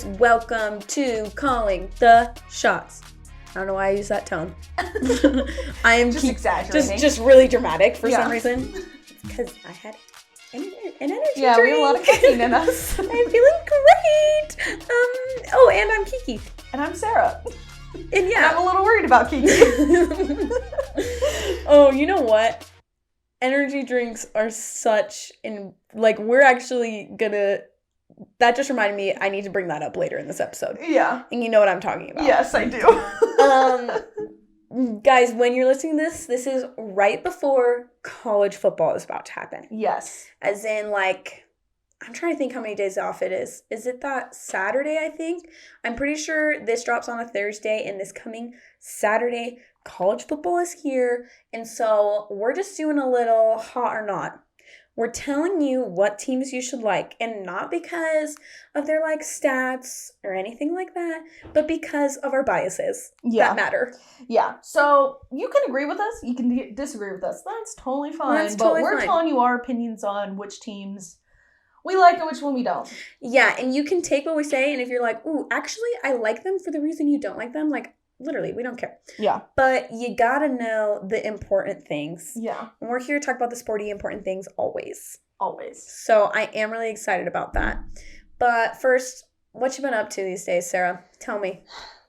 course, welcome to Calling the Shots. I don't know why I use that tone. I am just exaggerating. Just really dramatic for some reason. Because I had an energy drink. Yeah, we have a lot of caffeine in us. I'm feeling great. And I'm Kiki. And I'm Sarah. And yeah. I'm a little worried about Kiki. Oh, you know what? Energy drinks are such we're actually gonna. That just reminded me I need to bring that up later in this episode. Yeah. And you know what I'm talking about. Yes, I do. Guys, when you're listening to this is right before college football is about to happen. Yes. As in, I'm trying to think how many days off it is. Is it that Saturday, I think? I'm pretty sure this drops on a Thursday, and this coming Saturday, college football is here. And so we're just doing a little hot or not. We're telling you what teams you should like, and not because of their stats or anything like that, but because of our biases that matter. Yeah. So you can agree with us, you can disagree with us. That's totally fine. We're telling you our opinions on which teams we like and which one we don't. Yeah, and you can take what we say, and if you're like, ooh, actually, I like them for the reason you don't like them, literally, we don't care. Yeah. But you gotta know the important things. Yeah. And we're here to talk about the sporty important things always. Always. So I am really excited about that. But first, what you been up to these days, Sarah? Tell me.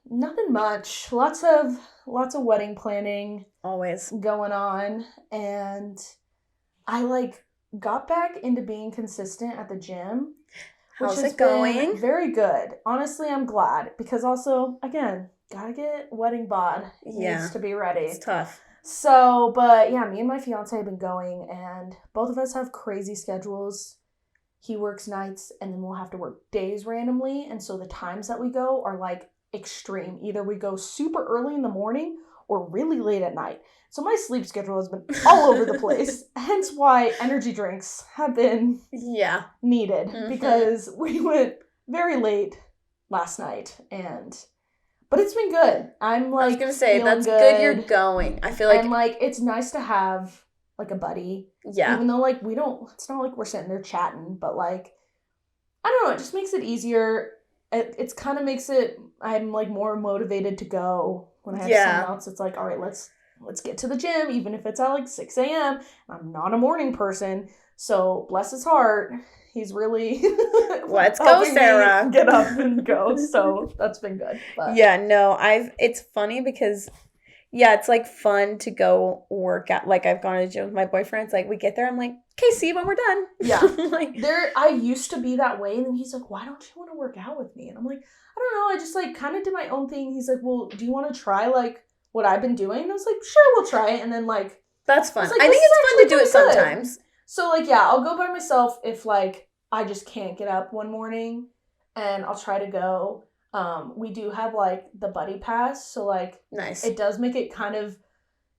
Nothing much. Lots of wedding planning. Always. Going on. And I got back into being consistent at the gym. How's it going? Very good. Honestly, I'm glad. Because also, again, gotta get wedding bod. Needs to be ready. It's tough. So, but yeah, me and my fiance have been going, and both of us have crazy schedules. He works nights, and then we'll have to work days randomly, and so the times that we go are extreme. Either we go super early in the morning or really late at night. So my sleep schedule has been all over the place. Hence why energy drinks have been needed. Mm-hmm. Because we went very late last night, but it's been good. I was going to say, that's good you're going. I feel And it's nice to have a buddy. Yeah. Even though it's not like we're sitting there chatting, but I don't know, it just makes it easier. It's kind of makes it, I'm more motivated to go when I have someone else. It's all right, let's get to the gym, even if it's at 6 a.m. I'm not a morning person, so bless his heart, he's really let's go, Sarah. Get up and go. So that's been good. But. Yeah, no, it's funny because it's fun to go work out. I've gone to the gym with my boyfriend. It's we get there, I'm okay, see you when we're done. Yeah. I used to be that way, and then he's why don't you want to work out with me? And I'm I don't know, I just kind of did my own thing. He's well, do you want to try what I've been doing? And I was sure, we'll try it. And then that's fun. I think it's fun to do it sometimes. So I'll go by myself if I just can't get up one morning, and I'll try to go. We do have the buddy pass, so nice. It does make it kind of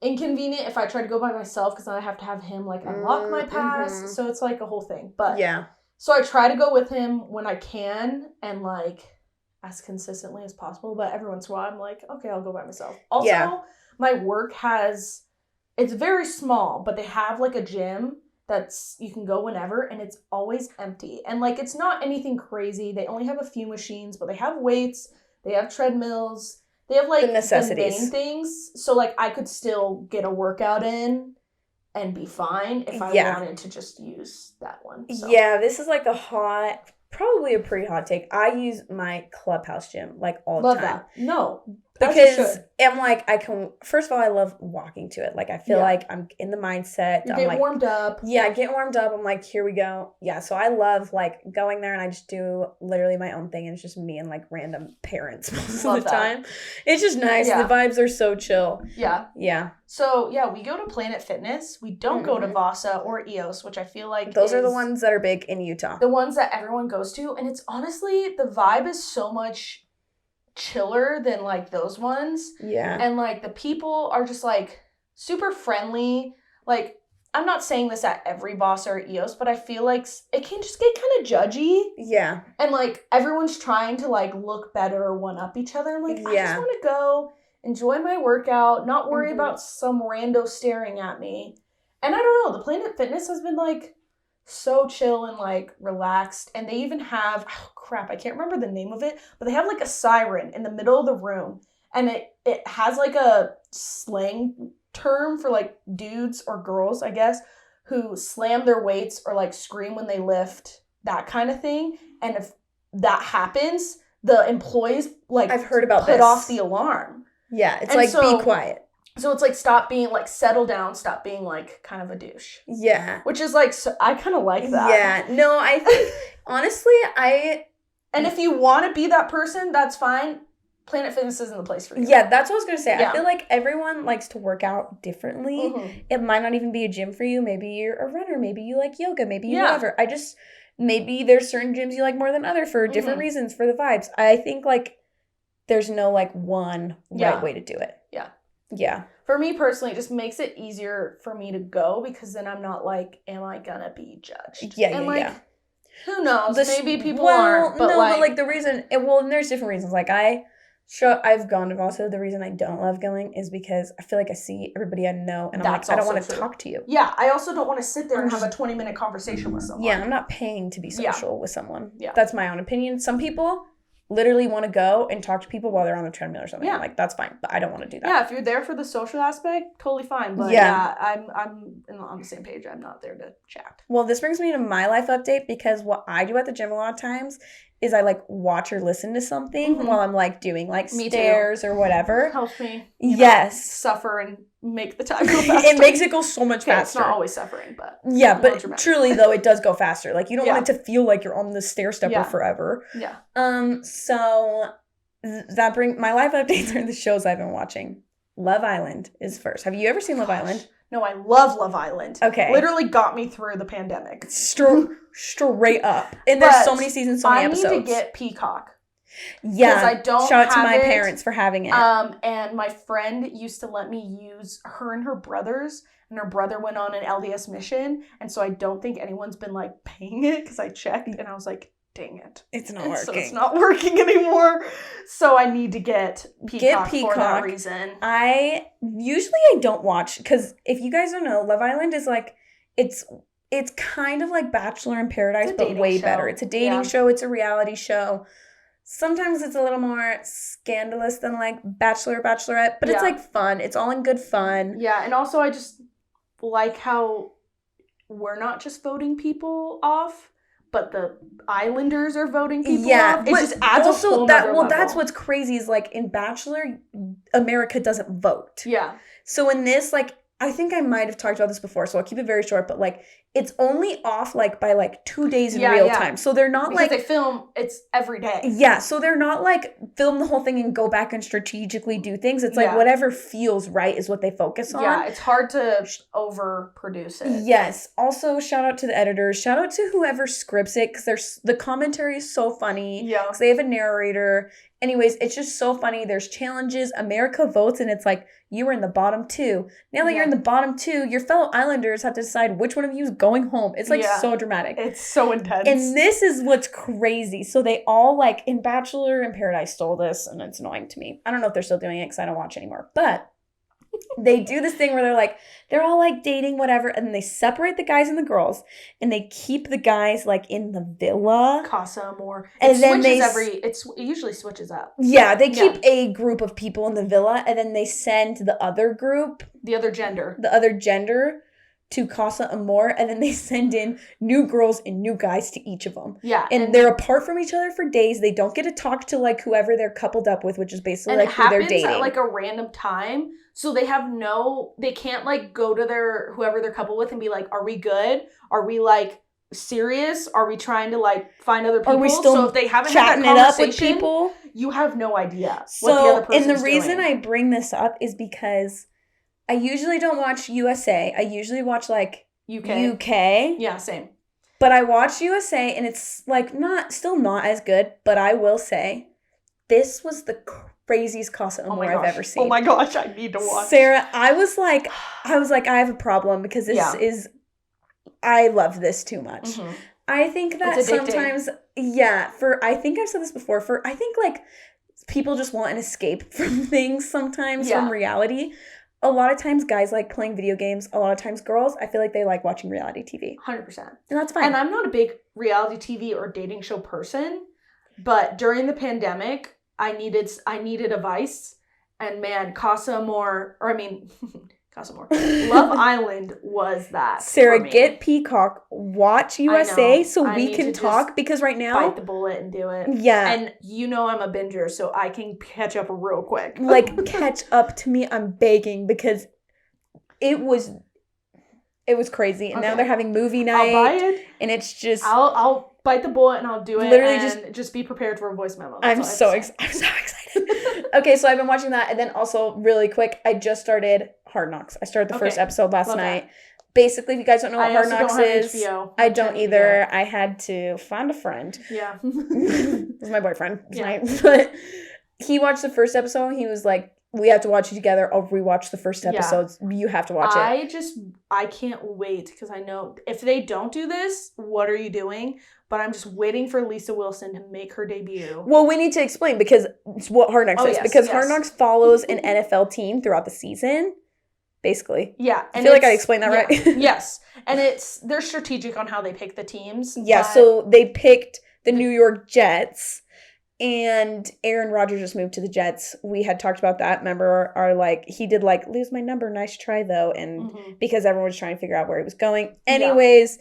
inconvenient if I try to go by myself, because then I have to have him unlock my pass. Mm-hmm. So it's a whole thing. But yeah. So I try to go with him when I can, and as consistently as possible. But every once in a while I'm okay, I'll go by myself. Also, my work it's very small, but they have a gym that's you can go whenever, and it's always empty. And it's not anything crazy. They only have a few machines, but they have weights, they have treadmills, they have the necessities, the main things. So I could still get a workout in and be fine if I wanted to just use that one. So. Yeah, this is probably a pretty hot take. I use my clubhouse gym all the Love time. That. No. Because I'm I can, first of all, I love walking to it. I feel I'm in the mindset. You get warmed up. Yeah, I get warmed up. I'm here we go. Yeah, so I love going there, and I just do literally my own thing, and it's just me and random parents most of the time. It's just nice. Yeah. The vibes are so chill. Yeah. Yeah. So, we go to Planet Fitness. We don't go to Vasa or EOS, which I feel those are the ones that are big in Utah. The ones that everyone goes to, and it's honestly, the vibe is so much chiller than those ones. Yeah. And the people are just super friendly. I'm not saying this at every Boss or EOS, but I feel it can just get kind of judgy. Yeah. And everyone's trying to look better or one up each other. I'm I just want to go enjoy my workout, not worry about some rando staring at me. And I don't know, the Planet Fitness has been so chill and like relaxed. And they even have, oh crap, I can't remember the name of it, but they have like a siren in the middle of the room, and it has like a slang term for like dudes or girls, I guess, who slam their weights or like scream when they lift, that kind of thing. And if that happens, the employees like I've heard about put this. off the alarm. Yeah, it's and like so, be quiet. So it's like stop being like settle down, stop being like kind of a douche. Yeah. Which is like so, I kind of like that. Yeah. No, I think honestly, and if you want to be that person, that's fine. Planet Fitness isn't the place for you. Yeah, that's what I was going to say. Yeah. I feel like everyone likes to work out differently. Mm-hmm. It might not even be a gym for you. Maybe you're a runner. Maybe you like yoga. Maybe you whatever. Maybe there's certain gyms you like more than other for different reasons, for the vibes. I think like there's no like one right way to do it. Yeah. Yeah. For me personally, it just makes it easier for me to go, because then I'm not like, am I gonna be judged? Yeah, and like, yeah. Who knows? Maybe people aren't. But no, like, but like the reason, and there's different reasons. Like I've gone to Vaso. The reason I don't love going is because I feel like I see everybody I know, and I'm like, I don't want to talk to you. Yeah, I also don't want to sit there and have a 20-minute conversation with someone. Yeah, I'm not paying to be social with someone. Yeah. That's my own opinion. Some people literally want to go and talk to people while they're on the treadmill or something. Yeah. I'm like, that's fine, but I don't want to do that. Yeah, if you're there for the social aspect, totally fine. But yeah I'm on the same page. I'm not there to chat. Well, this brings me to my life update, because what I do at the gym a lot of times is I like watch or listen to something while I'm like doing like stairs or whatever. Helps me. Yes. Suffer and make the time go faster. It makes it go so much faster. It's not always suffering, but yeah, but truly though, it does go faster. Like you don't want it to feel like you're on the stair stepper forever. Yeah. So that my life updates are the shows I've been watching. Love Island is first. Have you ever seen Love Island? No, I love Love Island. Okay. Literally got me through the pandemic. Straight up. And there's so many seasons, so many episodes. I need to get Peacock. Yeah. Because I don't Shout out to my parents for having it. And my friend used to let me use her and her brother's, and her brother went on an LDS mission, and so I don't think anyone's been like paying it, because I checked and I was like, dang it. It's not working. So it's not working anymore. So I need to get Peacock for that reason. I don't watch, because if you guys don't know, Love Island is like, it's kind of like Bachelor in Paradise, but way better. It's a dating show. It's a reality show. Sometimes it's a little more scandalous than like Bachelor, Bachelorette, but it's like fun. It's all in good fun. Yeah, and also I just like how we're not just voting people off, but the Islanders are voting people off. It just adds also a whole nother level. That's what's crazy is like in Bachelor, America doesn't vote. Yeah. So in this, like, I think I might have talked about this before, so I'll keep it very short, but like it's only off like by like 2 days in real time. So they're not because they film it's every day. Yeah, so they're not like film the whole thing and go back and strategically do things. It's like whatever feels right is what they focus on. Yeah, it's hard to overproduce it. Yes. Also, shout out to the editors. Shout out to whoever scripts it, because the commentary is so funny. Yeah. Because they have a narrator. Anyways, it's just so funny. There's challenges. America votes, and it's like, you were in the bottom 2. Now that you're in the bottom 2, your fellow Islanders have to decide which one of you is going home. It's like so dramatic. It's so intense. And this is what's crazy. So they all like in Bachelor in Paradise stole this, and it's annoying to me. I don't know if they're still doing it because I don't watch anymore. But they do this thing where they're all like dating, whatever, and then they separate the guys and the girls, and they keep the guys like in the villa. Casa Amor. And then it usually switches up. Yeah, they keep a group of people in the villa, and then they send the other group. The other gender. To Casa Amor, and then they send in new girls and new guys to each of them. Yeah. And they're apart from each other for days. They don't get to talk to like whoever they're coupled up with, which is basically like who they're dating. And it happens at like a random time. So they can't like go to whoever they're coupled with and be like, are we good? Are we like serious? Are we trying to like find other people? Are we still so if they haven't chatting had that conversation, it up with people? You have no idea So, what the other person's and the reason doing. I bring this up is because I usually don't watch USA. I usually watch like UK. Yeah, same. But I watch USA, and it's like still not as good, but I will say this was the craziest Casa Amor I've ever seen. Oh my gosh, I need to watch. Sarah, I was like I have a problem, because this is I love this too much. Mm-hmm. I think that sometimes I think I've said this before, I think like people just want an escape from things sometimes, from reality. a lot of times guys like playing video games. A lot of times girls, I feel like they like watching reality TV. 100%. And that's fine. And I'm not a big reality TV or dating show person, but during the pandemic, I needed a vice. And man, Casa Amor, Love Island was that. Sarah, get Peacock, watch USA so I we can talk because right now. Bite the bullet and do it. Yeah. And I'm a binger, so I can catch up real quick. Like, catch up to me, I'm begging, because it was crazy. And now they're having movie night. I'll buy it. And it's just. I'll bite the bullet and I'll do it. Literally just be prepared for a voice memo. I'm so excited. Okay, so I've been watching that. And then also, really quick, I just started Hard Knocks. I started the first episode last night. Basically, if you guys don't know what Hard Knocks is, HBO. I don't either. I had to find a friend. Yeah. This is my boyfriend tonight. Yeah. But he watched the first episode. And he was like, we have to watch it together. I'll rewatch the first episodes. Yeah. You have to watch it. I can't wait because I know if they don't do this, what are you doing? But I'm just waiting for Lisa Wilson to make her debut. Well, we need to explain because it's what Hard Knocks is. Because Hard Knocks follows an NFL team throughout the season, basically. Yeah. I feel like I explained that right. Yes. And they're strategic on how they pick the teams. Yeah, so they picked the New York Jets. And Aaron Rodgers just moved to the Jets. We had talked about that. Remember, he did lose my number. Nice try, though. And because everyone was trying to figure out where he was going. Anyways,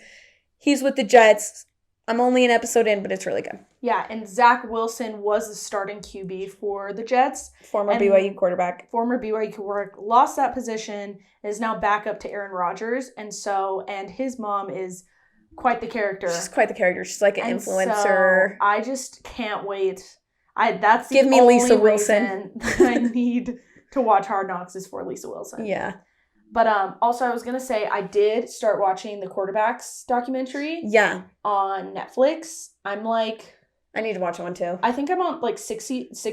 he's with the Jets. I'm only an episode in, but it's really good. Yeah, and Zach Wilson was the starting QB for the Jets. Former BYU quarterback. Lost that position, is now back up to Aaron Rodgers. And his mom is quite the character. She's quite the character. She's like an influencer. So I just can't wait. That's the Give me only Lisa Wilson. That I need to watch Hard Knocks is for Lisa Wilson. Yeah. But also I was going to say I did start watching the Quarterbacks documentary. Yeah. On Netflix. I need to watch one too. I think I'm on 6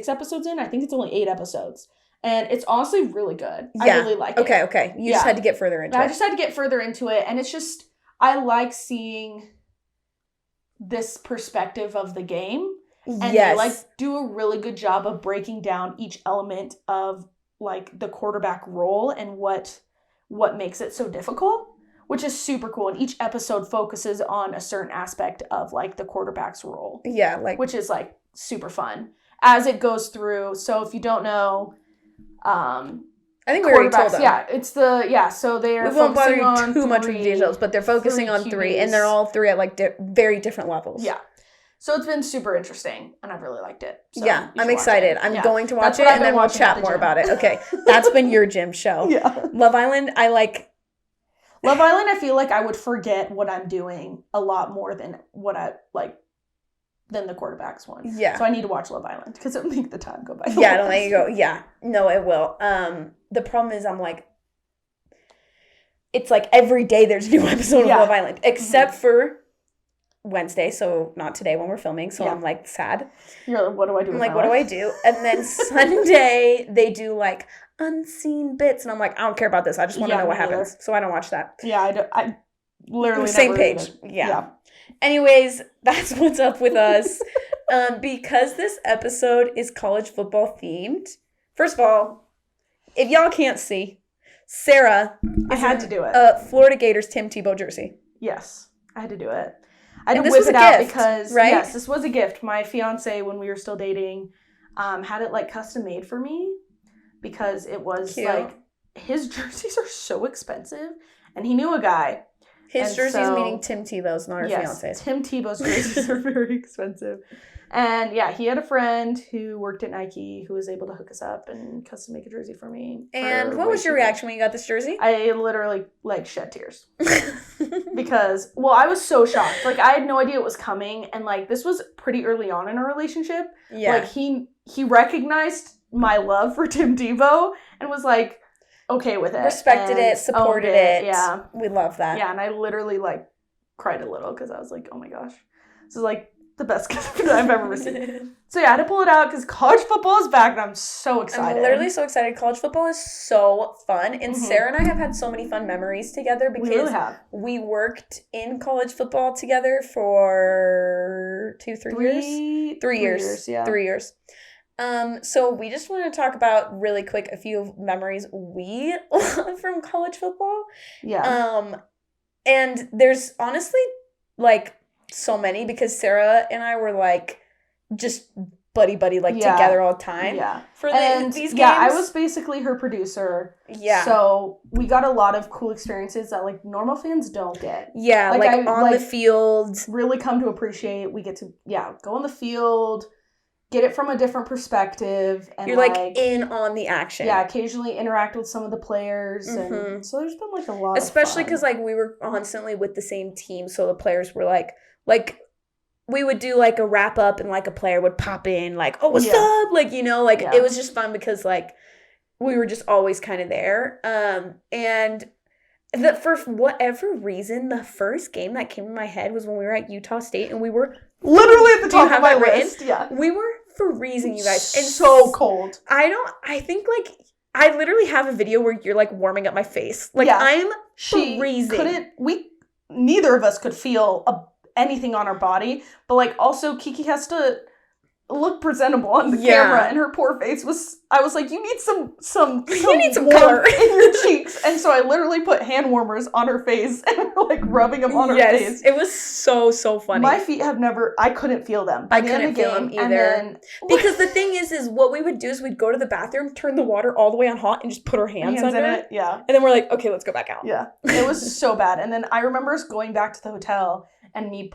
episodes in. I think it's only 8 episodes. And it's honestly really good. Yeah. I really like it. Okay. You just had to get further into it. I just had to get further into it. And it's just, I like seeing this perspective of the game. And they do a really good job of breaking down each element of the quarterback role and what makes it so difficult, which is super cool. And each episode focuses on a certain aspect of the quarterback's role. Yeah, which is super fun as it goes through. So if you don't know, I think we already told them. Yeah, so they are. We won't bother you too much with details, but they're focusing on 3, and they're all 3 at very different levels. Yeah. So it's been super interesting, and I've really liked it. So yeah, I'm excited. I'm going to watch it, and then we'll chat more about it. Okay, that's been your gym show. Yeah. Love Island, Love Island, I feel like I would forget what I'm doing a lot more than than the Quarterbacks one. Yeah. So I need to watch Love Island, because it'll make the time go by. Yeah, it'll make you go, yeah. No, it will. The problem is it's every day there's a new episode of Love Island, except for Wednesday, so not today when we're filming, so I'm sad. You're like, what do I do? I'm what do I do? And then Sunday they do unseen bits, and I'm I don't care about this. I just want to know what happens, so I don't watch that. Yeah, I literally same page. Yeah. Anyways, that's what's up with us. Because this episode is college football themed. First of all, if y'all can't see, Sarah, I had to do it. Florida Gators Tim Tebow jersey. Yes, I had to do it. I had to whip it out because yes, this was a gift. My fiance, when we were still dating, had it custom made for me because it was cute. His jerseys are so expensive, and he knew a guy. His jerseys, meaning Tim Tebow's, not her fiance's. Tim Tebow's jerseys are very expensive. And yeah, he had a friend who worked at Nike who was able to hook us up and custom make a jersey for me. And what was your reaction when you got this jersey? I literally shed tears. Because, I was so shocked. I had no idea it was coming. And this was pretty early on in our relationship. Yeah. He recognized my love for Tim Tebow and was okay with it. Respected it, supported it. Yeah. We love that. Yeah, and I literally cried a little because I was oh my gosh. This is the best gift I've ever received. So yeah, I had to pull it out because college football is back and I'm so excited. I'm literally so excited. College football is so fun. And Sarah and I have had so many fun memories together because we really have. We worked in college football together for 3 years. 3 years. Yeah. 3 years. So we just want to talk about really quick a few memories we love from college football. Yeah. And there's honestly like so many because Sarah and I were like just buddy together all the time. Yeah. For these games. Yeah, I was basically her producer. Yeah. So we got a lot of cool experiences that like normal fans don't get. Yeah, like on the field. Really come to appreciate. We get to go on the field, get it from a different perspective, and you're like in on the action. Yeah, occasionally interact with some of the players, and so there's been like a lot. Especially because like we were constantly with the same team, so the players were like we would do like a wrap up, and like a player would pop in, like, oh, what's up, like, you know, like it was just fun because like we were just always kind of there, and for whatever reason, the first game that came in my head was when we were at Utah State, and we were literally at the top of my list. Yeah, we were freezing, you guys, and so cold. I think like I literally have a video where you're like warming up my face, like I'm freezing. Neither of us could feel anything on our body, but like also Kiki has to look presentable on the camera, and her poor face I was like, you need some color in your cheeks, and so I literally put hand warmers on her face and we're like rubbing them on her face. It was so funny. My feet I couldn't feel them. I couldn't feel them either. Because the thing is what we would do is we'd go to the bathroom, turn the water all the way on hot, and just put our hands under it. Yeah. And then we're like, okay, let's go back out. Yeah. It was so bad. And then I remember us going back to the hotel and me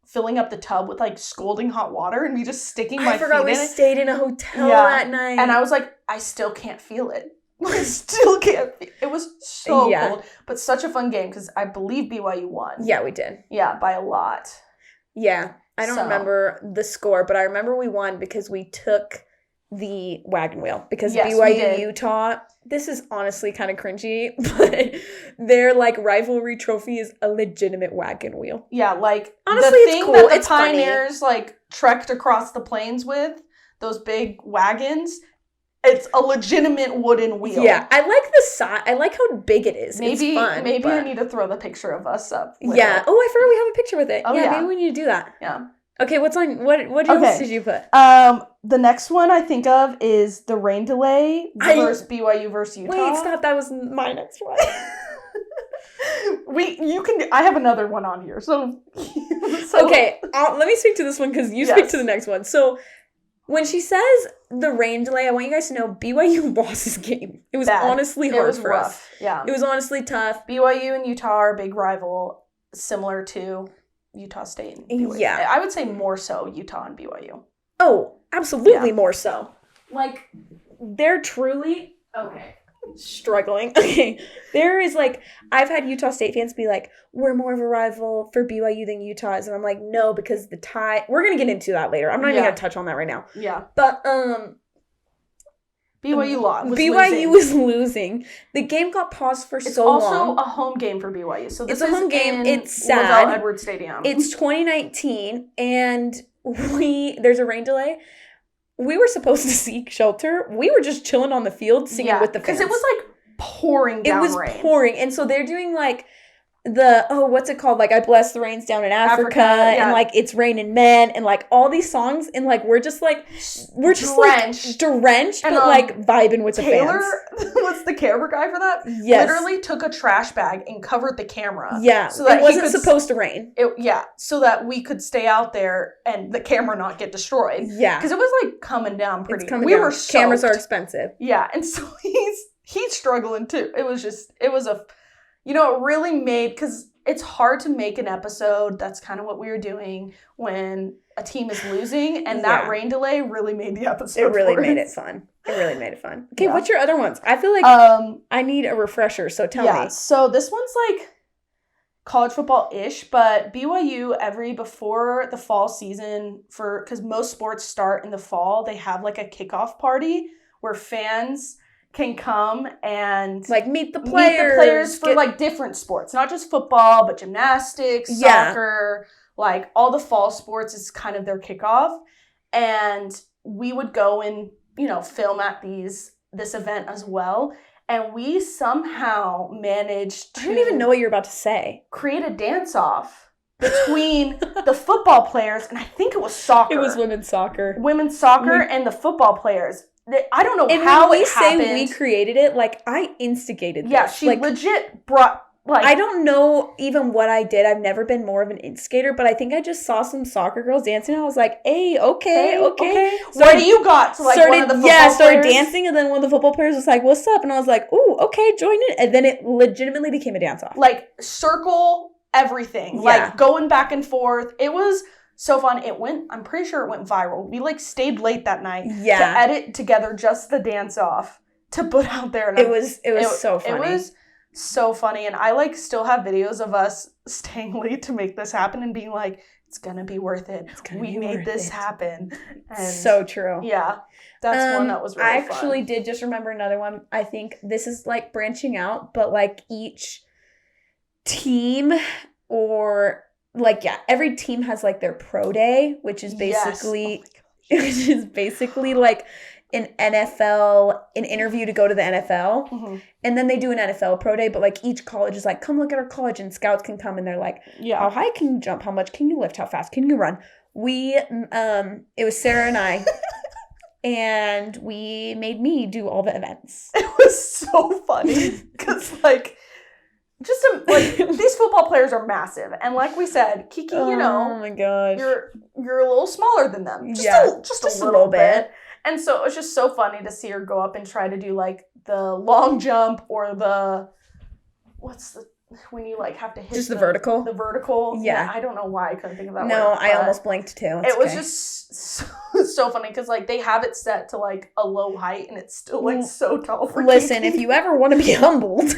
filling up the tub with like scalding hot water and me just sticking my feet in it. I forgot we stayed in a hotel that night. And I was like, I still can't feel it. I still can't feel it. It was so cold. But such a fun game because I believe BYU won. Yeah, we did. Yeah, by a lot. Yeah. I don't remember the score, but I remember we won because we took the wagon wheel. Because BYU Utah, this is honestly kind of cringy, but their like rivalry trophy is a legitimate wagon wheel. Yeah, like honestly, the thing it's cool. That the pioneers like trekked across the plains with, those big wagons, it's a legitimate wooden wheel. Yeah, I like the size. I like how big it is. It's fun. Maybe I need to throw the picture of us up. Oh, I forgot we have a picture with it. Oh, maybe we need to do that. Yeah. Okay, what's on? What else did you put? The next one I think of is the rain delay versus BYU versus Utah. Wait, stop! That was my next one. I have another one on here. So okay, let me speak to this one because you speak to the next one. So when she says the rain delay, I want you guys to know BYU lost this game. It was honestly hard for us. Yeah, it was honestly tough. BYU and Utah are a big rival, similar to Utah State and BYU. Yeah, I would say more so Utah and BYU. Oh, absolutely more so. Like, they're truly struggling. Okay, there is like, I've had Utah State fans be like, we're more of a rival for BYU than Utah is, and I'm like, no, because the tie. We're gonna get into that later. I'm not even gonna touch on that right now. Yeah, but BYU lost. Was losing. The game got paused for so long. It's also a home game for BYU. So this is a home game. It's sad. Lavelle Edwards Stadium. It's 2019, and there's a rain delay. We were supposed to seek shelter. We were just chilling on the field singing with the fans. Because it was like pouring down rain. It was pouring, and so they're doing like what's it called? Like, I bless the rains down in Africa and like it's raining men and like all these songs, and like we're just drenched, and, but like vibing with the fans. Taylor was the camera guy for that. Yes, literally took a trash bag and covered the camera. Yeah, so that it wasn't supposed to rain. So that we could stay out there and the camera not get destroyed. Yeah, because it was like coming down pretty. We were soaked. Cameras are expensive. Yeah, and so he's struggling too. It was it really made, because it's hard to make an episode. That's kind of what we were doing when a team is losing, and that rain delay really made the episode. It really made it fun. Okay, what's your other ones? I feel like I need a refresher, so tell me. So this one's like college football-ish, but BYU before the fall season, because most sports start in the fall, they have like a kickoff party where fans can come and like meet the players for like different sports, not just football, but gymnastics, soccer, like all the fall sports is kind of their kickoff. And we would go and, film at this event as well. And we somehow managed to... I don't even know what you're about to say. Create a dance-off between the football players, and I think it was soccer. It was women's soccer. Women's soccer and the football players. I don't know how it happened. And when we say we created it, like, I instigated this. Yeah, she like, legit brought, like... I don't know even what I did. I've never been more of an instigator, but I think I just saw some soccer girls dancing, and I was like, hey, okay. What do you got? So, like, one of the football players? Started dancing, and then one of the football players was like, what's up? And I was like, ooh, okay, join it. And then it legitimately became a dance-off. Like, circle everything. Yeah. Like, going back and forth. It was... so fun. I'm pretty sure it went viral. We like stayed late that night to edit together just the dance off to put out there. And it was so funny. It was so funny. And I like still have videos of us staying late to make this happen and being like, it's going to be worth it. We made this happen. And so true. Yeah. That's one that was really fun. I actually did just remember another one. I think this is like branching out, but like each team or... like, yeah, every team has, like, their pro day, which is basically, like an interview to go to the NFL. Mm-hmm. And then they do an NFL pro day, but, like, each college is like, come look at our college, and scouts can come, and they're like, how high can you jump? How much can you lift? How fast can you run? It was Sarah and I, and we made me do all the events. It was so funny, because, like... these football players are massive, and like we said, Kiki, you know, oh my gosh, you're a little smaller than them, just a little bit, and so it was just so funny to see her go up and try to do like the long jump or the when you like have to hit just the vertical, yeah. I don't know why I couldn't think of that. No, word, I almost blinked too. It was just so funny because like they have it set to like a low height, and it's still like so tall for Listen, Kiki. If you ever want to be humbled.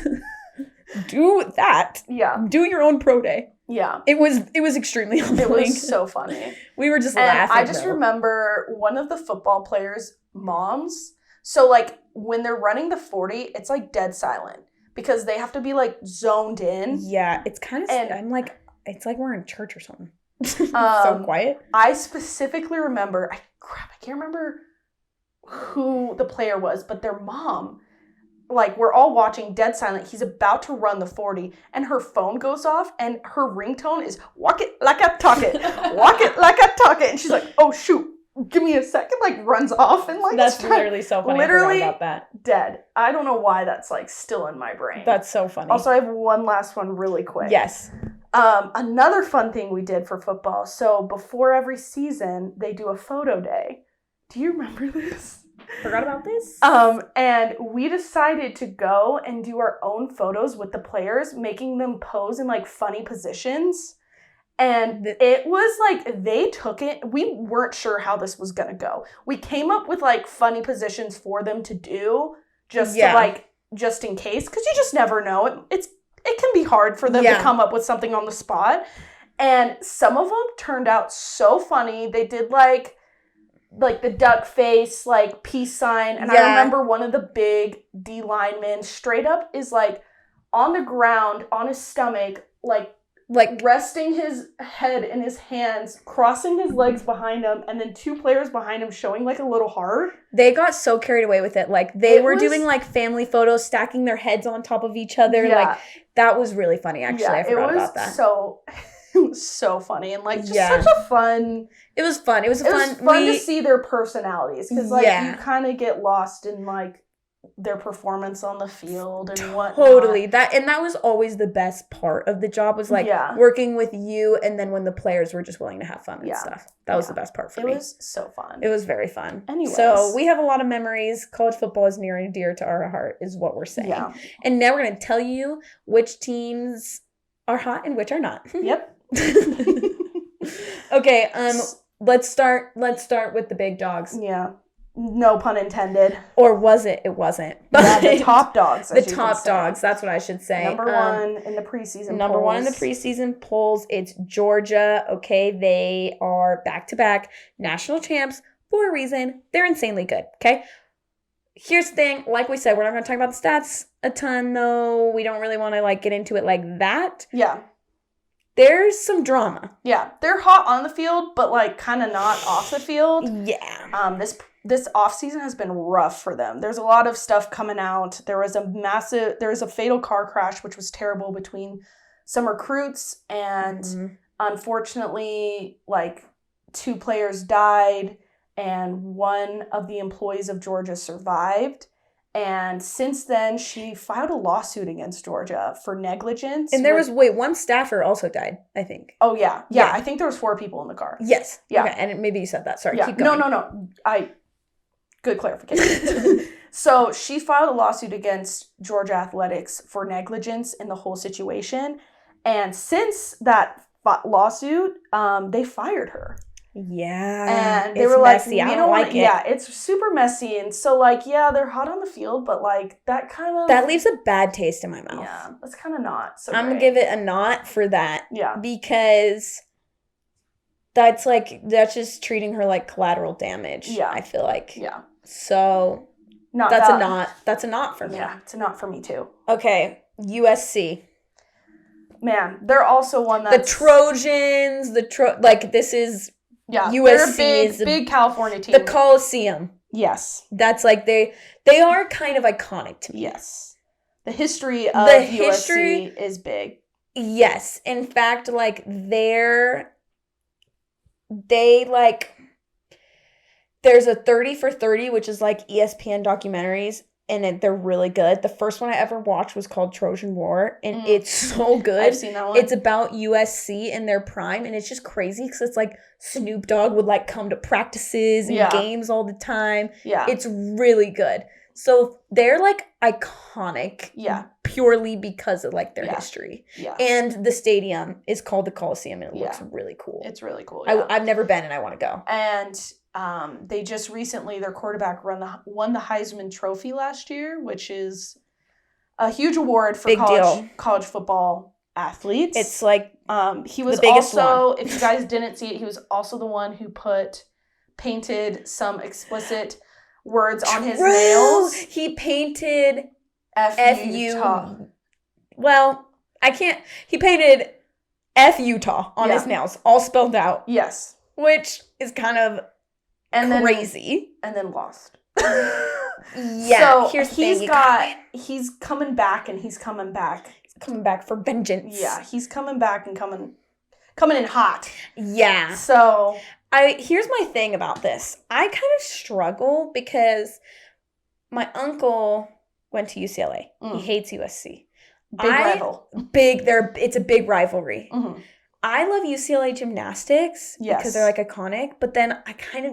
Do that. Yeah. Do your own pro day. Yeah. It was extremely humbling. It was so funny. We were just laughing. I just remember one of the football players' moms. So, like, when they're running the 40, it's, like, dead silent. Because they have to be, like, zoned in. Yeah. It's kind of... I'm like... It's like we're in church or something. So quiet. I specifically remember... I can't remember who the player was, but their mom... like, we're all watching dead silent. He's about to run the 40, and her phone goes off, and her ringtone is, walk it like I talk it. Walk it like I talk it. And she's like, oh, shoot. Give me a second. Like, runs off. And, like, that's literally so funny. Literally I forgot about that. Dead. I don't know why that's, like, still in my brain. That's so funny. Also, I have one last one really quick. Yes. Another fun thing we did for football. So, before every season, they do a photo day. Do you remember this? Forgot about this. And we decided to go and do our own photos with the players, making them pose in like funny positions. And it was like they took it. We weren't sure how this was gonna go. We came up with like funny positions for them to do just in case, because you just never know. It can be hard for them to come up with something on the spot. And some of them turned out so funny. They did like the duck face, like peace sign. And I remember one of the big D linemen straight up is like on the ground, on his stomach, like resting his head in his hands, crossing his legs behind him, and then two players behind him showing like a little heart. They got so carried away with it. Like they were doing like family photos, stacking their heads on top of each other. Yeah. Like that was really funny, actually. I forgot about that. It was so funny and like just such a fun. It was fun. It was fun to see their personalities because like you kind of get lost in like their performance on the field and whatnot. Totally. That was always the best part of the job was like working with you, and then when the players were just willing to have fun and stuff. That was the best part for me. It was so fun. It was very fun. Anyways. So we have a lot of memories. College football is near and dear to our heart is what we're saying. Yeah. And now we're going to tell you which teams are hot and which are not. Yep. Okay, let's start with the big dogs. Yeah. No pun intended. Or was it? It wasn't. But the top dogs. The top dogs. That's what I should say. Number one in the preseason polls. It's Georgia. Okay, they are back-to-back national champs for a reason. They're insanely good. Okay. Here's the thing. Like we said, we're not going to talk about the stats a ton, though. We don't really want to like get into it like that. Yeah. There's some drama. Yeah. They're hot on the field, but like kind of not off the field. Yeah. This offseason has been rough for them. There's a lot of stuff coming out. There was a fatal car crash, which was terrible between some recruits and Unfortunately, like 2 players died and one of the employees of Georgia survived. And since then, she filed a lawsuit against Georgia for negligence. And there was, one staffer also died, I think. Oh, yeah. Yeah, I think there was 4 people in the car. Yes. Yeah. Okay, and maybe you said that. Sorry, yeah. keep going. No. Good clarification. So she filed a lawsuit against Georgia Athletics for negligence in the whole situation. And since that lawsuit, they fired her. Yeah. And they were like, messy. I don't like it. Yeah, it's super messy. And so, like, yeah, they're hot on the field, but, like, that kind of... That leaves a bad taste in my mouth. Yeah, that's kind of not so I'm going to give it a not for that. Yeah. Because that's just treating her like collateral damage. Yeah. I feel like. Yeah. So, that's a not. That's a not for me. Yeah, it's a not for me, too. Okay, USC. Man, they're also one that's... The Trojans, this is... Yeah, USC they're is a big California team. The Coliseum. Yes. That's like they are kind of iconic to me. Yes. The history of USC is big. Yes. In fact, like there's a 30 for 30, which is like ESPN documentaries, and they're really good. The first one I ever watched was called Trojan War, and it's so good. I've seen that one. It's about USC in their prime, and it's just crazy because it's like Snoop Dogg would like come to practices and games all the time. Yeah. It's really good. So they're like iconic purely because of like their history. Yeah. And the stadium is called the Coliseum, and it looks really cool. It's really cool. Yeah. I've never been, and I want to go. And they just recently, their quarterback won the Heisman Trophy last year, which is a huge award for college football athletes. It's like he was also, if you guys didn't see it, he was also the one who painted some explicit words on his nails. He painted F Utah. Well, he painted F Utah on his nails, all spelled out. Yes. Which is kind of crazy. And then lost. Yeah. So here's he's coming back and he's coming back. He's coming back for vengeance. Yeah, he's coming back and coming in hot. Yeah. So here's my thing about this. I kind of struggle because my uncle went to UCLA. He hates USC. Rival. It's a big rivalry. Mm-hmm. I love UCLA gymnastics because they're like iconic, but then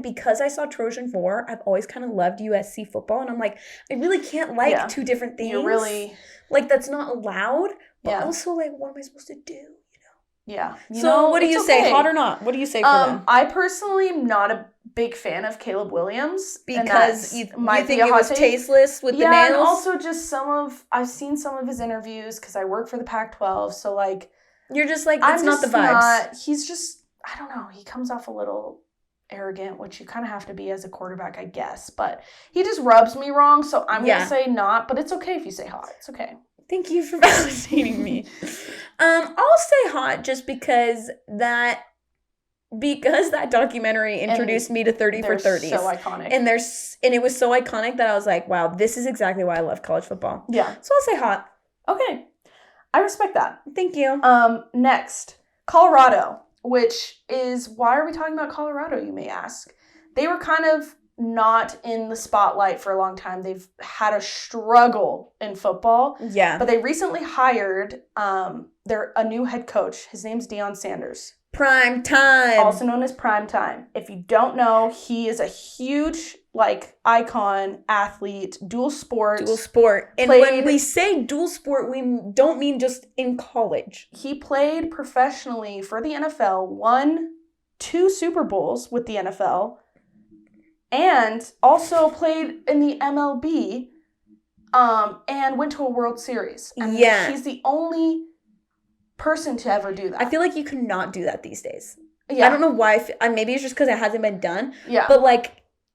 because I saw Trojan War, I've always kind of loved USC football, and I'm like, I really can't like two different things. You're really like that's not allowed, but also like what am I supposed to do? Yeah. So what do you say, hot or not? What do you say for them? I personally am not a big fan of Caleb Williams because you think he was tasteless with the nails. And also just I've seen some of his interviews because I work for the Pac-12, so like. You're just like, that's not the vibes. He's just, I don't know. He comes off a little arrogant, which you kind of have to be as a quarterback, I guess. But he just rubs me wrong, so I'm going to say not. But it's okay if you say hot. It's okay. Thank you for validating me. I'll say hot just because that documentary introduced me to 30 for 30s. So iconic. And it was so iconic that I was like, wow, this is exactly why I love college football. Yeah. So I'll say hot. Okay. I respect that. Thank you. Next, Colorado, which is, why are we talking about Colorado, you may ask? They were kind of not in the spotlight for a long time. They've had a struggle in football. Yeah. But they recently hired a new head coach. His name's Deion Sanders. Prime Time. Also known as Prime Time. If you don't know, he is a huge, icon, athlete, dual sport. And when we say dual sport, we don't mean just in college. He played professionally for the NFL, won 2 Super Bowls with the NFL, and also played in the MLB, and went to a World Series. And he's the only person to ever do that. I feel like you cannot do that these days. Yeah. I don't know why. Maybe it's just because it hasn't been done. Yeah. But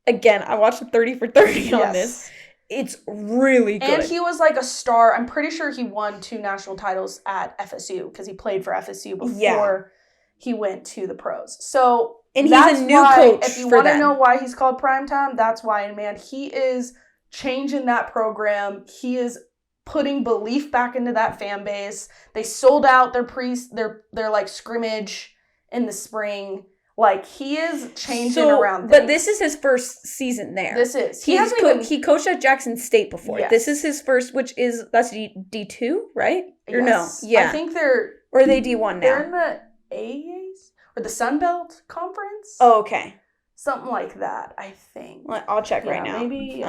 again, I watched 30 for 30 on this. It's really good. And he was a star. I'm pretty sure he won 2 national titles at FSU because he played for FSU before he went to the pros. So and he's a new coach. If you want to know why he's called Primetime, that's why. And man, he is changing that program. He is putting belief back into that fan base. They sold out their scrimmage in the spring. Like, he is changing around things. But this is his first season there. This is. He coached at Jackson State before. Yes. This is his first, that's D2, right? Or yes. no? Yeah. I think they're... Or are they D1 now? They're in the AAs? Or the Sun Belt Conference? Oh, okay. Something like that, I think. Well, I'll check right now. Maybe,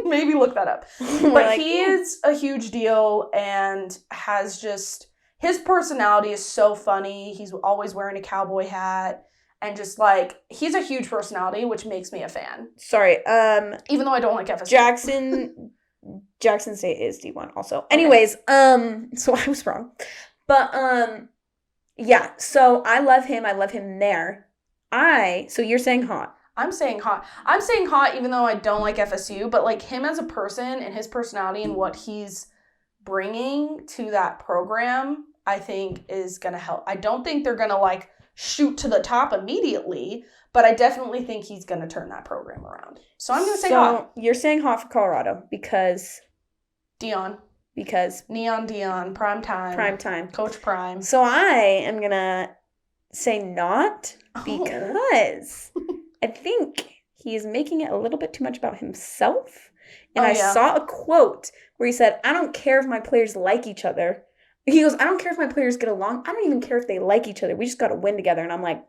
maybe look that up. But he is a huge deal and has just... His personality is so funny. He's always wearing a cowboy hat. And just, like, he's a huge personality, which makes me a fan. Sorry. Even though I don't like FSU. Jackson State is D1 also. Okay. Anyways, so I was wrong. But, yeah. So I love him. I love him there. So you're saying hot. I'm saying hot. I'm saying hot even though I don't like FSU. But, like, him as a person and his personality and what he's bringing to that program, I think is going to help. I don't think they're going to, like, shoot to the top immediately, but I definitely think he's going to turn that program around. So I'm going to say hot. You're saying hot for Colorado because... Dion. Because... Neon Dion. Prime time. Coach Prime. So I am going to say not because I think he is making it a little bit too much about himself. And I saw a quote where he said, I don't care if my players like each other. He goes, I don't care if my players get along. I don't even care if they like each other. We just got to win together. And I'm like,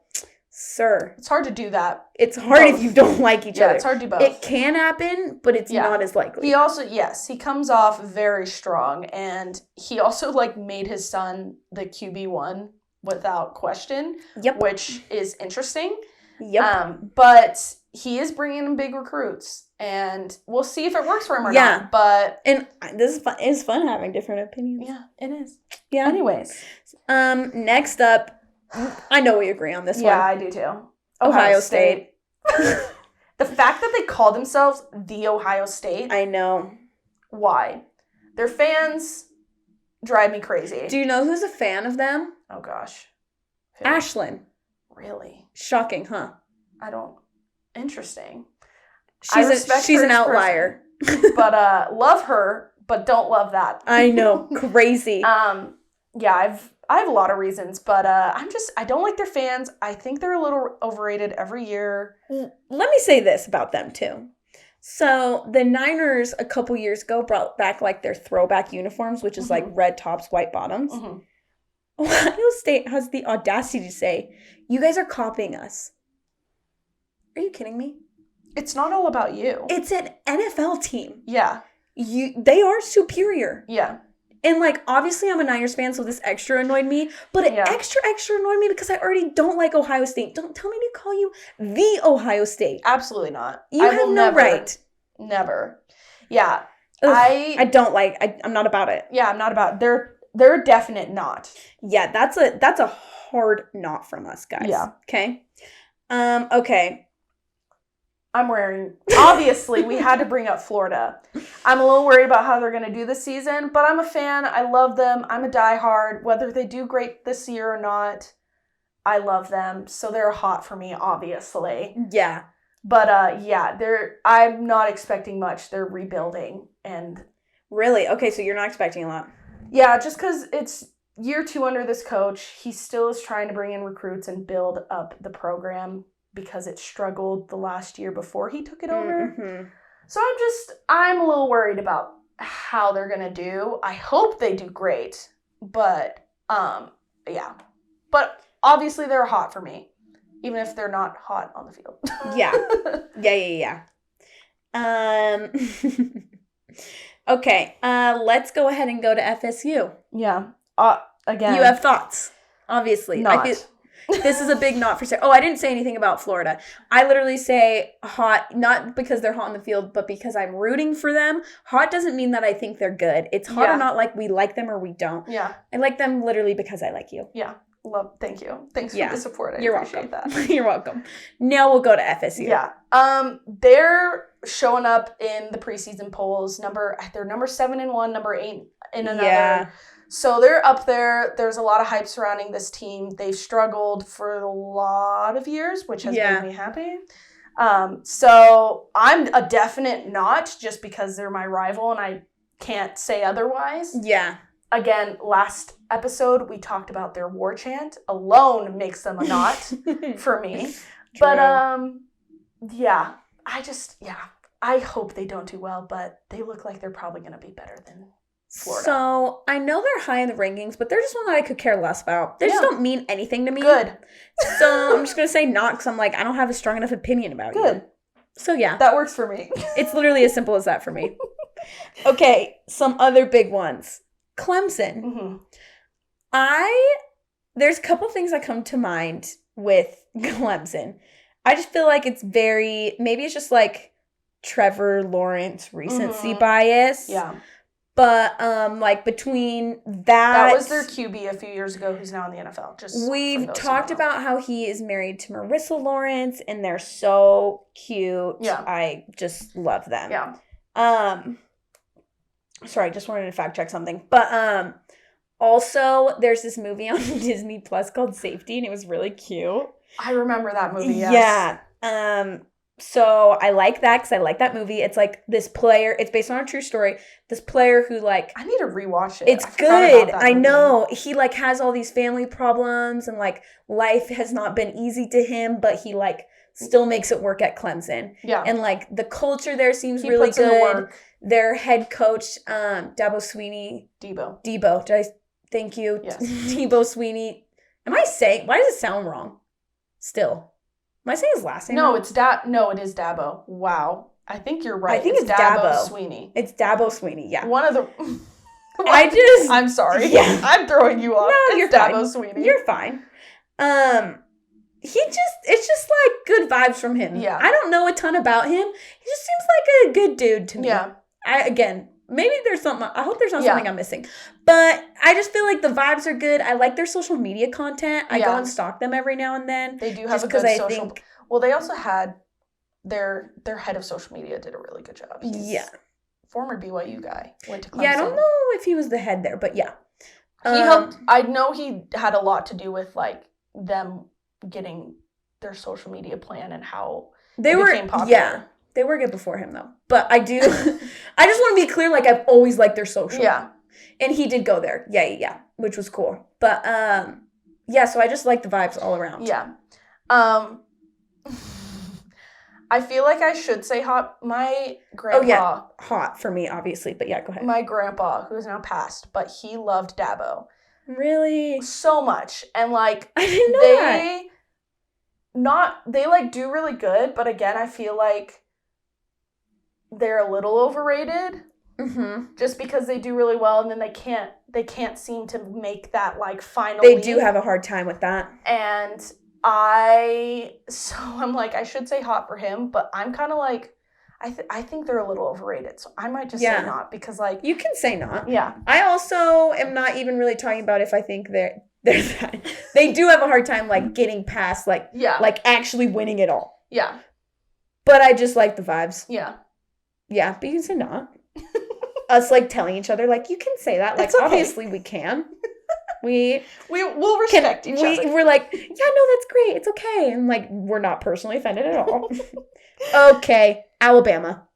sir. It's hard to do that. It's hard if you don't like each other. Yeah, it's hard to do both. It can happen, but it's not as likely. He also, he comes off very strong. And he also, like, made his son the QB1 without question. Yep. Which is interesting. Yep. But he is bringing in big recruits. And we'll see if it works for him or not. But this is fun. It's fun having different opinions. Yeah, it is. Yeah. Anyways. Next up, I know we agree on this one. Yeah, I do too. Ohio State. The fact that they call themselves the Ohio State. I know. Why? Their fans drive me crazy. Do you know who's a fan of them? Oh, gosh. Who? Ashlyn. Really? Shocking, huh? Interesting. She's an outlier. But love her, but don't love that. I know. Crazy. Yeah, I have a lot of reasons, but I don't like their fans. I think they're a little overrated every year. Let me say this about them too. So the Niners a couple years ago brought back like their throwback uniforms, which is like red tops, white bottoms. Mm-hmm. Ohio State has the audacity to say, you guys are copying us. Are you kidding me? It's not all about you. It's an NFL team. Yeah. They are superior. Yeah. And, like, obviously I'm a Niners fan, so this extra annoyed me. But it extra annoyed me because I already don't like Ohio State. Don't tell me to call you the Ohio State. Absolutely not. You have no right. Never. Yeah. Ugh, I'm not about it. Yeah, I'm not about it. They're a definite not. Yeah, that's a hard not from us, guys. Yeah. Okay? Okay. Obviously, we had to bring up Florida. I'm a little worried about how they're going to do this season, but I'm a fan. I love them. I'm a diehard. Whether they do great this year or not, I love them. So they're hot for me, obviously. Yeah. But, I'm not expecting much. They're rebuilding. And really? Okay, so you're not expecting a lot. Yeah, just because it's year 2 under this coach. He still is trying to bring in recruits and build up the program, because it struggled the last year before he took it over. Mm-hmm. So I'm a little worried about how they're going to do. I hope they do great, but yeah. But obviously they're hot for me, even if they're not hot on the field. Yeah. Okay, let's go ahead and go to FSU. Yeah. Again. You have thoughts, obviously. Not. This is a big not for Sarah. Oh, I didn't say anything about Florida. I literally say hot, not because they're hot in the field, but because I'm rooting for them. Hot doesn't mean that I think they're good. It's hot or not like we like them or we don't. Yeah. I like them literally because I like you. Yeah. Thank you. Thanks for the support. You're appreciate welcome. That. You're welcome. Now we'll go to FSU. Yeah. They're showing up in the preseason polls. They're number 7 in one, number 8 in another. Yeah. So they're up there. There's a lot of hype surrounding this team. They've struggled for a lot of years, which has made me happy. So I'm a definite not, just because they're my rival and I can't say otherwise. Yeah. again, last episode, we talked about their war chant. Alone makes them a not for me. True. But, yeah, I hope they don't do well, but they look like they're probably going to be better than Florida. So, I know they're high in the rankings, but they're just one that I could care less about. They just don't mean anything to me. Good. So, I'm just going to say not, because I'm like, I don't have a strong enough opinion about you. Good. So, yeah. That works for me. It's literally as simple as that for me. Okay, some other big ones. Clemson. Mm-hmm. There's a couple things that come to mind with Clemson. I just feel like it's maybe it's just like Trevor Lawrence recency bias. Yeah. But, like, between that was their QB a few years ago who's now in the NFL. We've talked about how he is married to Marissa Lawrence, and they're so cute. Yeah. I just love them. Yeah. Sorry, just wanted to fact check something. But, also, there's this movie on Disney Plus called Safety, and it was really cute. I remember that movie, yes. Yeah. So I like that because I like that movie. It's like this player. It's based on a true story. This player who like I need to rewatch it. It's good. I know. He like has all these family problems and like life has not been easy to him, but he like still makes it work at Clemson. Yeah. And like the culture there seems really good. In the work. Their head coach, Dabo Sweeney. Debo. Thank you. Yes. Debo Sweeney. Why does it sound wrong? Still. Am I saying his last name? No, it is Dabo. Wow. I think you're right. I think it's Dabo Sweeney. It's Dabo Sweeney, yeah. One of the I'm sorry. Yeah. I'm throwing you off. No, you're Dabo fine. Sweeney. You're fine. It's just like good vibes from him. Yeah. I don't know a ton about him. He just seems like a good dude to me. Yeah. Maybe there's something. I hope there's not something I'm missing. But I just feel like the vibes are good. I like their social media content. I go and stalk them every now and then. They do have a good social. Well, they also had their head of social media did a really good job. He's former BYU guy. Went to Clemson. Yeah, I don't know if he was the head there, but yeah. He helped. I know he had a lot to do with like them getting their social media plan and how they became popular. Yeah. They were good before him, though. But I just want to be clear, like, I've always liked their social. Yeah. And he did go there. Yeah. Which was cool. But, so I just like the vibes all around. Yeah. I feel like I should say hot. My grandpa. Oh, yeah. Hot for me, obviously. But, yeah, go ahead. My grandpa, who is now passed, but he loved Dabo. Really? So much. And, like, I didn't know that. They, like, do really good. But, again, I feel like they're a little overrated, just because they do really well, and then they can't seem to make that like final. They do have a hard time with that, and I'm like I should say hot for him, but I'm kind of like I think they're a little overrated, so I might just say not because like you can say not. Yeah, I also am not even really talking about if I think there's that. They do have a hard time like getting past like actually winning it all. Yeah, but I just like the vibes. Yeah. Yeah, but you can say not. Us, like, telling each other, like, you can say that. Like, okay. Obviously we can. We'll respect each other. We're like, yeah, no, that's great. It's okay. And, like, we're not personally offended at all. Okay. Alabama.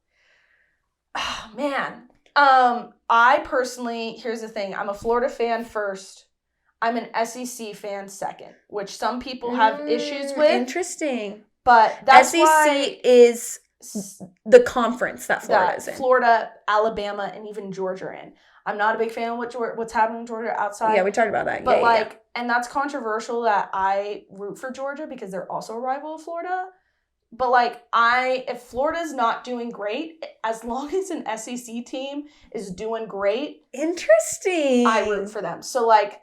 Oh, man. I personally, here's the thing. I'm a Florida fan first. I'm an SEC fan second, which some people have issues with. Interesting. But that's SEC is the conference that Florida is in. Florida, Alabama, and even Georgia are in. I'm not a big fan of what's happening in Georgia outside. Yeah, we talked about that. But and that's controversial that I root for Georgia because they're also a rival of Florida. But like if Florida's not doing great, as long as an SEC team is doing great, interesting. I root for them. So like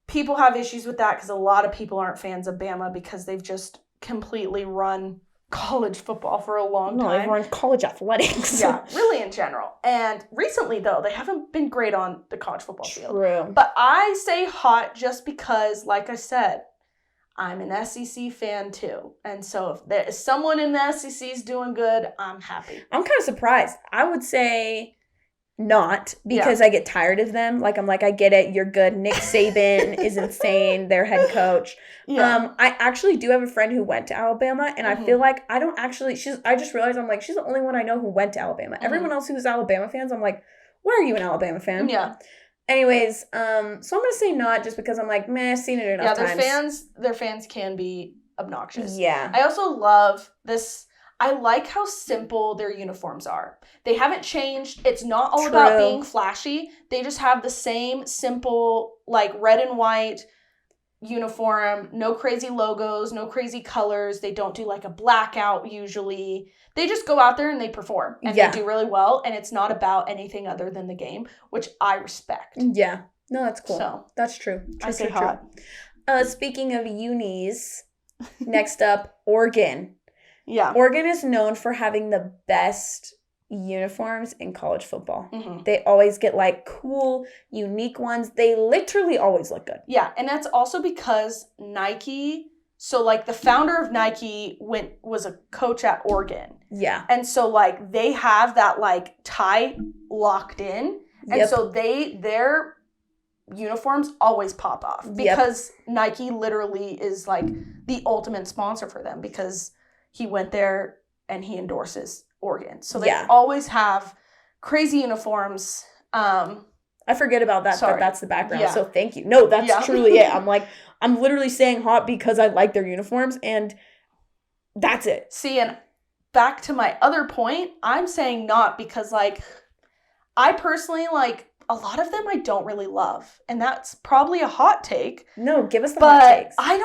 people have issues with that because a lot of people aren't fans of Bama because they've just completely run college football for a long time. They've run college athletics. Yeah, really in general. And recently, though, they haven't been great on the college football field. True. But I say hot just because, like I said, I'm an SEC fan too. And so if there is someone in the SEC is doing good, I'm happy. I'm kind of surprised. I would say not because I get tired of them. Like, I'm like, I get it. You're good. Nick Saban is insane. Their head coach. Yeah. I actually do have a friend who went to Alabama, and I feel like I just realized I'm like, she's the only one I know who went to Alabama. Everyone else who's Alabama fans, I'm like, why are you an Alabama fan? Yeah. Anyways, so I'm gonna say not just because I'm like, meh, I've seen it enough times. Their fans can be obnoxious. Yeah. I also love this. I like how simple their uniforms are. They haven't changed. It's not all about being flashy. They just have the same simple, like, red and white uniform, no crazy logos, no crazy colors. They don't do like a blackout usually. They just go out there and they perform and they do really well, and it's not about anything other than the game, which I respect. Yeah. No, that's cool. So that's true. I say hot. Speaking of unis, next up, Oregon. Yeah. Oregon is known for having the best uniforms in college football. Mm-hmm. They always get like cool, unique ones. They literally always look good. Yeah, and that's also because Nike, so like the founder of Nike was a coach at Oregon. Yeah. And so like they have that like tie locked in. And so their uniforms always pop off because Nike literally is like the ultimate sponsor for them because he went there and he endorses Oregon. So they always have crazy uniforms. I forget about that, but that's the background. So thank you. No, that's truly it. I'm literally saying hot because I like their uniforms, and that's it. See, and back to my other point, I'm saying not because, like, I personally, like, a lot of them I don't really love, and that's probably a hot take. No, give us the hot takes. But I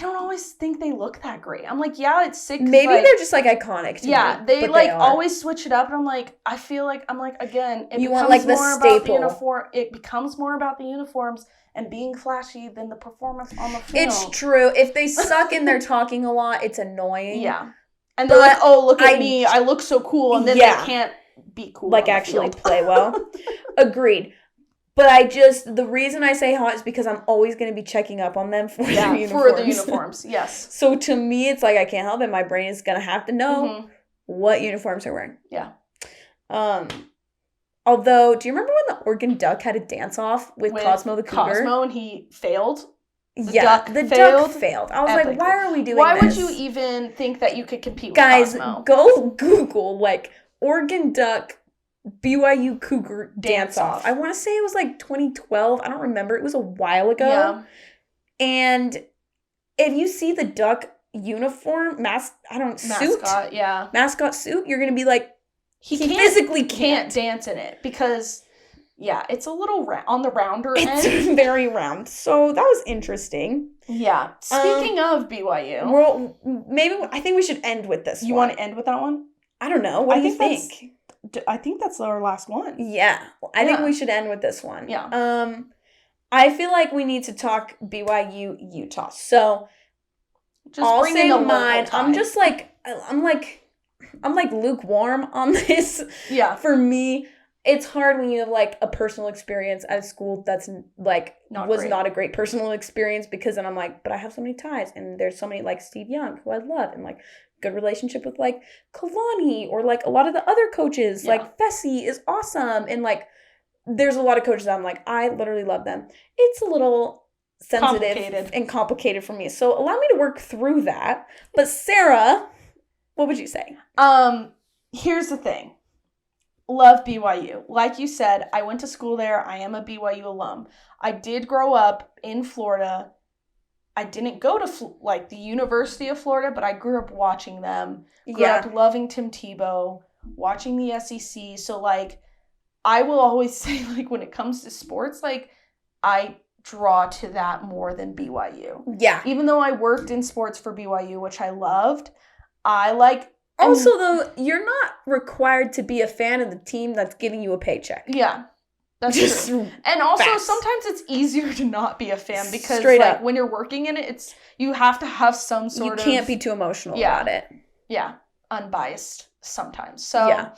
don't always think they look that great. I'm like, yeah, it's sick. Maybe like, they're just like iconic to me. Yeah, they like always switch it up, and I'm like, I feel like again, it you becomes want like the more staple. About the uniform. It becomes more about the uniforms and being flashy than the performance on the field. It's true. If they suck and they're talking a lot, it's annoying. Yeah, and they're like, oh, look at me, I look so cool, and then they can't be cool. Like actually play well. Agreed. But the reason I say hot is because I'm always going to be checking up on them for their uniforms. For the uniforms, yes. So to me, it's like I can't help it. My brain is going to have to know what uniforms they're wearing. Yeah. Although, do you remember when the Oregon Duck had a dance-off with Cosmo the Cougar? Cosmo, and he failed? The duck failed. I was like, why are we doing this? Why would you even think that you could compete with Guys, Cosmo? go Google, like, Oregon Duck BYU Cougar dance-off. I want to say it was like 2012. I don't remember. It was a while ago. Yeah. And if you see the Duck uniform, mascot suit, you're going to be like, he physically can't dance in it because, it's a little on the rounder end. It's very round. So that was interesting. Yeah. Speaking of BYU. Well, I think we should end with this You want to end with that one? I don't know. What do you think? I think that's our last one. Yeah. I think we should end with this one. Yeah. I feel like we need to talk BYU Utah. So just I'll say mine. I'm like lukewarm on this. Yeah. For me, it's hard when you have like a personal experience at a school that's like not a great personal experience, because then I'm like, but I have so many ties, and there's so many like Steve Young who I love, and like good relationship with like Kalani or like a lot of the other coaches. Like Fessy is awesome, and like there's a lot of coaches that I'm like, I literally love them. It's a little sensitive and complicated for me, so allow me to work through that. But Sarah, what would you say? Here's the thing. Love BYU. Like you said, I went to school there. I am a BYU alum. I did grow up in Florida. I didn't go to the University of Florida, but I grew up watching them. Grew up loving Tim Tebow, watching the SEC. So like, I will always say, like, when it comes to sports, like, I draw to that more than BYU. Yeah. Even though I worked in sports for BYU, which I loved, I like. Also, though, you're not required to be a fan of the team that's giving you a paycheck. Yeah. That's true. And also, sometimes it's easier to not be a fan because, when you're working in it, you have to have some sort of... You can't be too emotional about it. Yeah. Unbiased sometimes. So,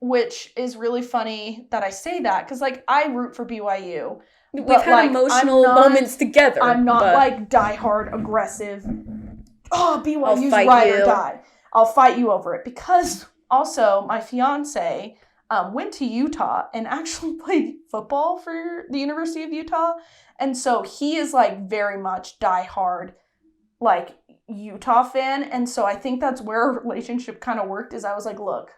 which is really funny that I say that because, like, I root for BYU. We've had emotional moments together. I'm not, like, diehard aggressive. Oh, BYU's ride or die. I'll fight you over it. Because also, my fiance went to Utah and actually played football for the University of Utah. And so he is, like, very much diehard, like, Utah fan. And so I think that's where our relationship kind of worked, is I was like, look,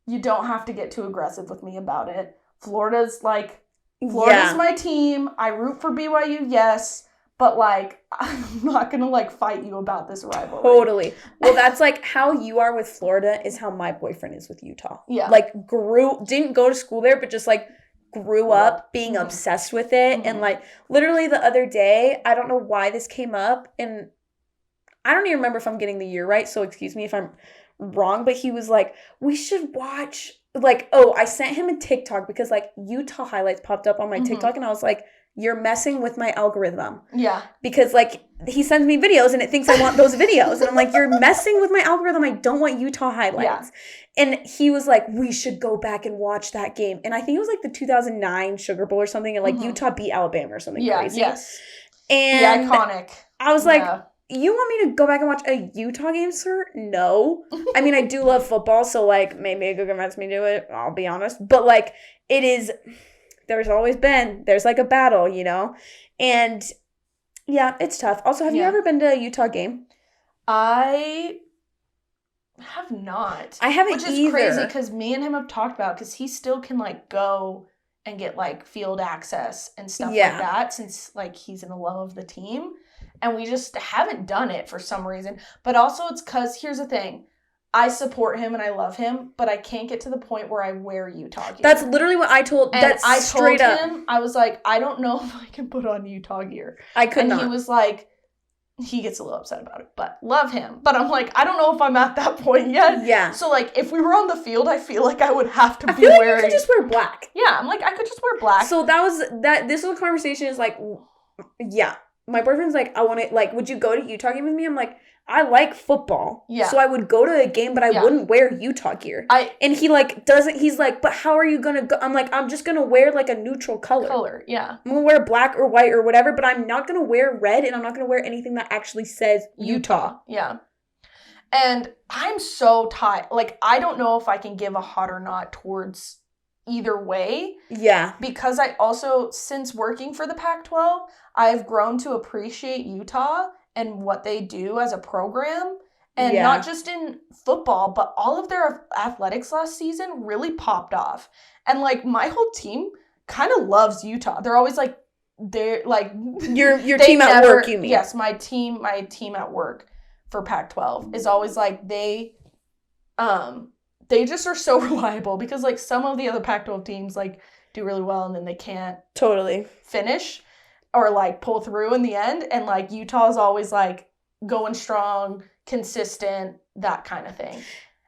you don't have to get too aggressive with me about it. Florida's, like, Florida's my team. I root for BYU, yes. But, like, I'm not going to, like, fight you about this rivalry. Totally. Well, that's, like, how you are with Florida is how my boyfriend is with Utah. Yeah. Like, didn't go to school there, but just, like, grew up being obsessed with it. And, like, literally the other day, I don't know why this came up. And I don't even remember if I'm getting the year right. So excuse me if I'm wrong. But he was like, we should watch. Like, I sent him a TikTok because, like, Utah highlights popped up on my TikTok. And I was like, you're messing with my algorithm. Yeah. Because, like, he sends me videos and it thinks I want those videos. And I'm like, you're messing with my algorithm. I don't want Utah highlights. Yeah. And he was like, we should go back and watch that game. And I think it was, like, the 2009 Sugar Bowl or something. And, like, Utah beat Alabama or something crazy. Yes. And the iconic. I was like, you want me to go back and watch a Utah game, sir? No. I mean, I do love football. So, like, maybe it could convince me to do it. I'll be honest. But, like, it is... There's like a battle, you know? And yeah, it's tough. Also, have you ever been to a Utah game? I have not. I haven't either. Which is crazy because me and him have talked about because he still can, like, go and get, like, field access and stuff like that since, like, he's an alum of the team. And we just haven't done it for some reason. But also it's because, here's the thing. I support him and I love him, but I can't get to the point where I wear Utah gear. That's literally what I told. And I told him, I was like, I don't know if I can put on Utah gear. I could not. And he was like, he gets a little upset about it, but love him. But I'm like, I don't know if I'm at that point yet. Yeah. So, like, if we were on the field, I feel like I would have to be wearing. You could just wear black. Yeah, I'm like, I could just wear black. So this little conversation is like, yeah. My boyfriend's like, I want to, like, would you go to Utah game with me? I'm like, I like football. Yeah. So I would go to a game, but I wouldn't wear Utah gear. And he, like, he's like, but how are you going to go? I'm like, I'm just going to wear, like, a neutral color. Yeah. I'm going to wear black or white or whatever, but I'm not going to wear red and I'm not going to wear anything that actually says Utah. Yeah. And I'm so tired. Like, I don't know if I can give a hot or not towards either way. Yeah. Because I also, since working for the Pac-12, I've grown to appreciate Utah and what they do as a program. And not just in football, but all of their athletics last season really popped off. And, like, my whole team kind of loves Utah. They're always like, they're like... Your team at work, you mean? Yes, my team at work for Pac-12 is always like, they just are so reliable because, like, some of the other Pac-12 teams, like, do really well and then they can't finish or, like, pull through in the end. And, like, Utah is always, like, going strong, consistent, that kind of thing.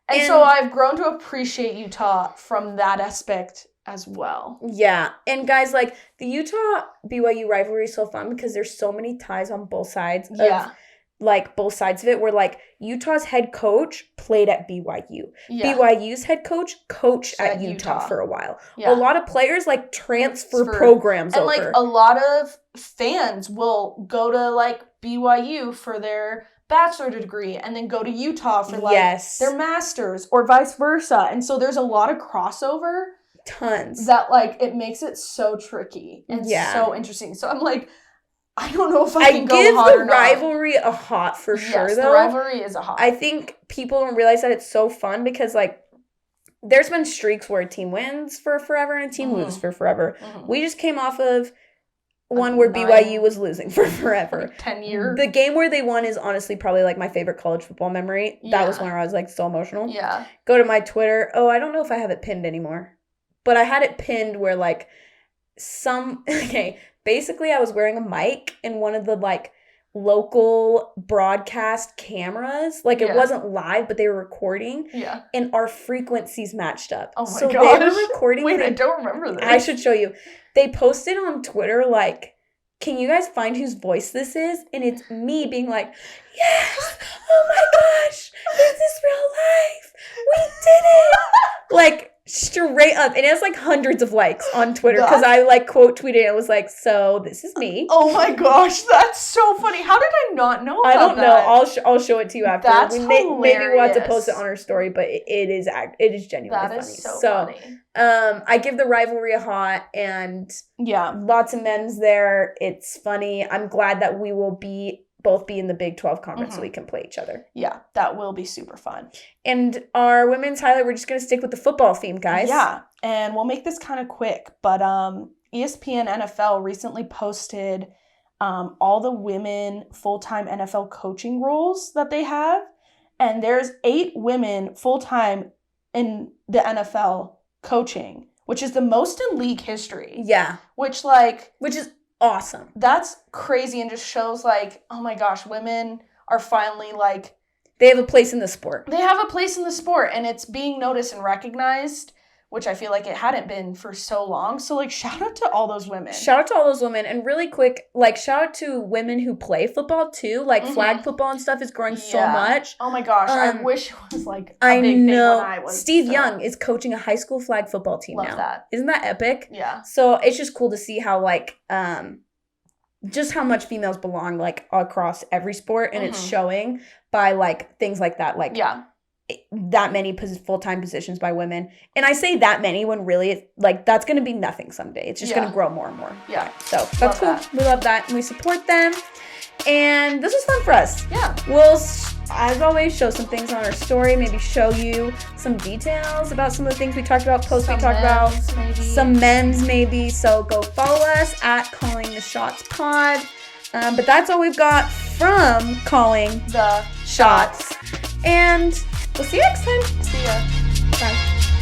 And so I've grown to appreciate Utah from that aspect as well. Yeah. And, guys, like, the Utah-BYU rivalry is so fun because there's so many ties on both sides of like, both sides of it, where, like, Utah's head coach played at BYU. Yeah. BYU's head coach coached at Utah for a while. Yeah. A lot of players, like, transfer programs and, over. Like, a lot of fans will go to, like, BYU for their bachelor degree and then go to Utah for, like, their master's or vice versa. And so there's a lot of crossover. Tons. That, like, it makes it so tricky and so interesting. So I'm like... I don't know if I can go hot or not. I give the rivalry a hot for sure, though. The rivalry is a hot. I think people don't realize that it's so fun because, like, there's been streaks where a team wins for forever and a team loses for forever. Mm-hmm. We just came off of one where BYU was losing for forever. Like 10 years. The game where they won is honestly probably, like, my favorite college football memory. Yeah. That was when I was, like, so emotional. Yeah. Go to my Twitter. Oh, I don't know if I have it pinned anymore. But I had it pinned where, like, basically, I was wearing a mic in one of the, like, local broadcast cameras. Like, it wasn't live, but they were recording. Yeah. And our frequencies matched up. Oh, my gosh. They were recording. Wait, I don't remember this. I should show you. They posted on Twitter, like, can you guys find whose voice this is? And it's me being like, yes! Oh, my gosh! Is this real life? We did it! Like... Straight up. And it has, like, hundreds of likes on Twitter because I, like, quote tweeted it. It was like, so this is me. Oh my gosh, that's so funny. How did I not know about that? I don't know. I'll show it to you after. That's hilarious. Maybe we'll have to post it on our story, but it is genuinely funny. That is so funny. I give the rivalry a hot and lots of memes there. It's funny. I'm glad that we will both be in the Big 12 conference so we can play each other. Yeah, that will be super fun. And our women's highlight, we're just going to stick with the football theme, guys. Yeah, and we'll make this kind of quick. But ESPN NFL recently posted all the women full-time NFL coaching roles that they have. And there's 8 women full-time in the NFL coaching, which is the most in league history. Yeah. Which is awesome. That's crazy and just shows like, oh my gosh, women are finally like... They have a place in the sport. They have a place in the sport, and it's being noticed and recognized, which I feel like it hadn't been for so long. So, like, shout out to all those women. Shout out to all those women. And really quick, like, shout out to women who play football, too. Like, flag football and stuff is growing so much. Oh, my gosh. I wish it was, like, a big thing when I was. Steve Young is coaching a high school flag football team now. Love that. Isn't that epic? Yeah. So, it's just cool to see how, like, just how much females belong, like, across every sport. And it's showing by, like, things like that. Like, that many full-time positions by women. And I say that many when really, like, that's going to be nothing someday. It's just going to grow more and more. Yeah. So that's cool. We love that. And we support them. And this was fun for us. Yeah. We'll, as always, show some things on our story. Maybe show you some details about some of the things we talked about, posts we talked about. Maybe. Some memes, maybe. So go follow us at Calling the Shots Pod. But that's all we've got from Calling the Shots. And we'll see you next time. See ya. Bye.